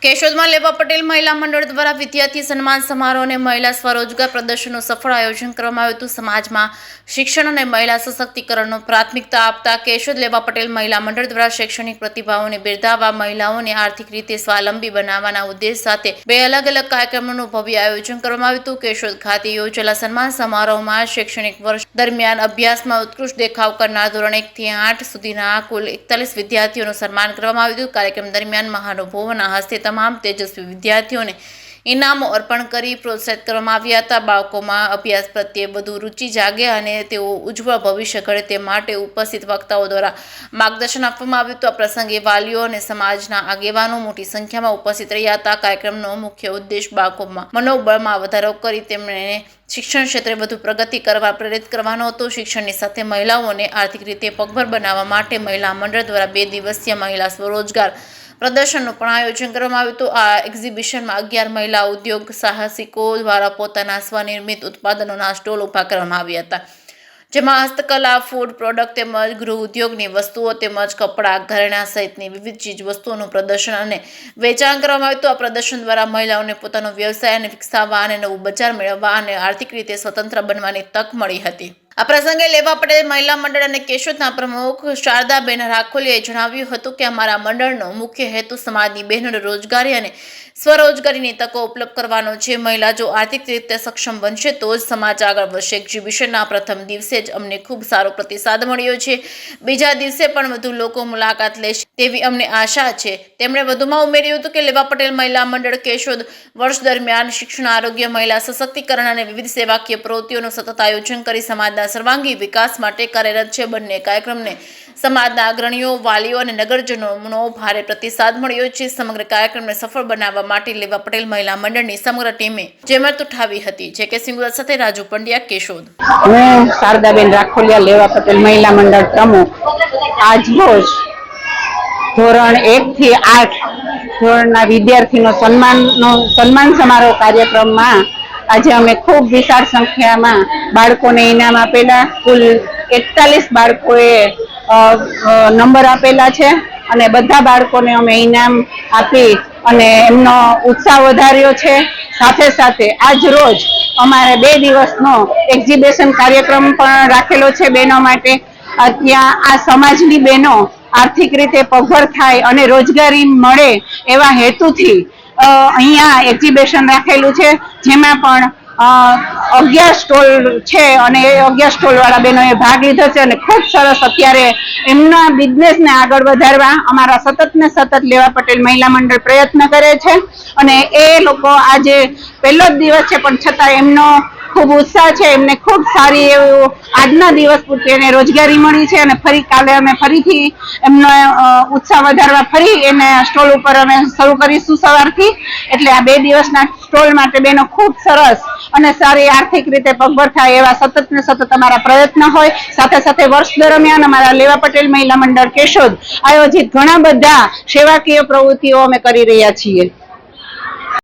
કેશોદમાં લેવા પટેલ મહિલા મંડળ દ્વારા વિદ્યાર્થી સન્માન સમારોહ અને મહિલા સ્વરોજગાર પ્રદર્શનનું સફળ આયોજન કરવામાં આવ્યું હતું। સમાજમાં શિક્ષણ અને મહિલા સશક્તિકરણનો પ્રાથમિકતા આપતા કેશોદ લેવા પટેલ મહિલા મંડળ દ્વારા શૈક્ષણિક પ્રતિભાઓને બિરદાવવા, મહિલાઓને આર્થિક રીતે સ્વાવલંબી બનાવવાના ઉદ્દેશ સાથે બે અલગ અલગ કાર્યક્રમોનું ભવ્ય આયોજન કરવામાં આવ્યું હતું। કેશોદ ખાતે યોજેલા સન્માન સમારોહમાં શૈક્ષણિક વર્ષ દરમિયાન અભ્યાસમાં ઉત્કૃષ્ટ દેખાવ કરનાર ધોરણ 1 થી 8 સુધીના કુલ 41 વિદ્યાર્થીઓનું સન્માન કરવામાં આવ્યું હતું। કાર્યક્રમ દરમિયાન મહાનુભાવોના હસ્તે તમામ તેજસ્વી વિદ્યાર્થીઓને ઇનામો અર્પણ કરી પ્રોત્સાહિત કરવામાં આવ્યા હતા। બાળકોમાં અભ્યાસ પ્રત્યે વધુ રુચિ જાગે અને તેઓ ઉજ્જવળ ભવિષ્ય ઘડે તે માટે ઉપસ્થિત વક્તાઓ દ્વારા માર્ગદર્શન આપવામાં આવ્યું હતું। આ પ્રસંગે વાલીઓ અને સમાજના આગેવાનો મોટી સંખ્યામાં ઉપસ્થિત રહ્યા હતા। કાર્યક્રમનો મુખ્ય ઉદ્દેશ બાળકોમાં મનોબળમાં વધારો કરી તેમને શિક્ષણ ક્ષેત્રે વધુ પ્રગતિ કરવા પ્રેરિત કરવાનો હતો। શિક્ષણની સાથે મહિલાઓને આર્થિક રીતે પગભર બનાવવા માટે મહિલા મંડળ દ્વારા 2 દિવસીય મહિલા સ્વરોજગાર પ્રદર્શનનું પણ આયોજન કરવામાં આવ્યું હતું। આ એક્ઝિબિશનમાં 11 મહિલા ઉદ્યોગ સાહસિકો દ્વારા પોતાના સ્વનિર્મિત ઉત્પાદનોના સ્ટોલ ઊભા કરવામાં આવ્યા હતા, જેમાં હસ્તકલા, ફૂડ પ્રોડક્ટ તેમજ ગૃહ ઉદ્યોગની વસ્તુઓ તેમજ કપડાં, ઘરેણાં સહિતની વિવિધ ચીજ વસ્તુઓનું પ્રદર્શન અને વેચાણ કરવામાં આવ્યું હતું। આ પ્રદર્શન દ્વારા મહિલાઓને પોતાનો વ્યવસાય વિકસાવવા અને નવું બજાર મેળવવા અને આર્થિક રીતે સ્વતંત્ર બનવાની તક મળી હતી। આ પ્રસંગે લેવા પટેલ મહિલા મંડળ અને કેશોદના પ્રમુખ શારદાબેન રાખોલીએ જણાવ્યું હતું કે અમારા મંડળનો મુખ્ય હેતુ સમાજની બહેનોને રોજગારી અને સ્વરોજગારીની તકો ઉપલબ્ધ કરવાનો છે। મહિલા જો આર્થિક રીતે સક્ષમ બનશે તો જ સમાજ આગળ વધશે। એક્ઝિબિશનના પ્રથમ દિવસે જ અમને ખૂબ સારો પ્રતિસાદ મળ્યો છે। બીજા દિવસે પણ વધુ લોકો મુલાકાત લેશે તેવી અમને આશા છે। તેમણે વધુમાં ઉમેર્યું હતું કે લેવા પટેલ મહિલા મંડળ કેશોદ વર્ષ દરમિયાન શિક્ષણ, આરોગ્ય, મહિલા સશક્તિકરણ અને વિવિધ સેવાકીય પ્રવૃત્તિઓનું સતત આયોજન કરી સમાજના સર્વાંગી વિકાસ માટે કાર્યરત છે। બંને કાર્યક્રમને સમાજના અગ્રણીઓ, વાલીઓ અને નગરજનોનો ભારે પ્રતિસાદ મળ્યો છે। સમગ્ર કાર્યક્રમને સફળ બનાવવા માટે લેવા પટેલ મહિલા મંડળની સમગ્ર ટીમે જહેમત ઉઠાવી હતી। જે કે સિંગુલ સાથે રાજુ પંડ્યા, કેશોદ। હું શારદાબેન રાખોલિયા, લેવા પટેલ મહિલા મંડળ પ્રમુખ। આજ રોજ ધોરણ 1 થી 8 ધોરણના વિદ્યાર્થીનો સન્માન સમારોહ કાર્યક્રમમાં આજે અમે ખૂબ વિશાળ સંખ્યામાં બાળકોને ઇનામ આપેલા। કુલ 41 બાળકોએ નંબર આપેલા છે અને બધા બાળકોને અમે ઇનામ આપી અને એમનો ઉત્સાહ વધાર્યો છે। સાથે સાથે આજ રોજ અમારે 2 દિવસનો એક્ઝિબિશન કાર્યક્રમ પણ રાખેલો છે બહેનો માટે। ત્યાં આ સમાજની બહેનો આર્થિક રીતે પગભર થાય અને રોજગારી મળે એવા હેતુથી અહીંયા એક્ઝિબિશન રાખેલું છે, જેમાં પણ 11 સ્ટોલ છે અને એ 11 સ્ટોલ વાળા બહેનોએ ભાગ લીધો છે અને ખૂબ સરસ અત્યારે એમના બિઝનેસને આગળ વધારવા અમારા સતત ને સતત લેવા પટેલ મહિલા મંડળ પ્રયત્ન કરે છે અને એ લોકો આજે પહેલો જ દિવસ છે પણ છતાં એમનો ખૂબ ઉત્સાહ છે। એમને ખૂબ સારી એવું આજના દિવસ પૂરતી એને રોજગારી મળી છે અને ફરી કાલે અમે ફરીથી એમનો ઉત્સાહ વધારવા ફરી એને સ્ટોલ ઉપર અમે શરૂ કરીશું સવારથી। એટલે આ 2 દિવસના સ્ટોલ માટે બહેનો ખૂબ સરસ અને સારી આર્થિક રીતે પગભર થાય એવા સતત ને સતત અમારા પ્રયત્ન હોય। સાથે સાથે વર્ષ દરમિયાન અમારા લેવા પટેલ મહિલા મંડળ કેશોદ આયોજિત ઘણા બધા સેવાકીય પ્રવૃત્તિઓ અમે કરી રહ્યા છીએ।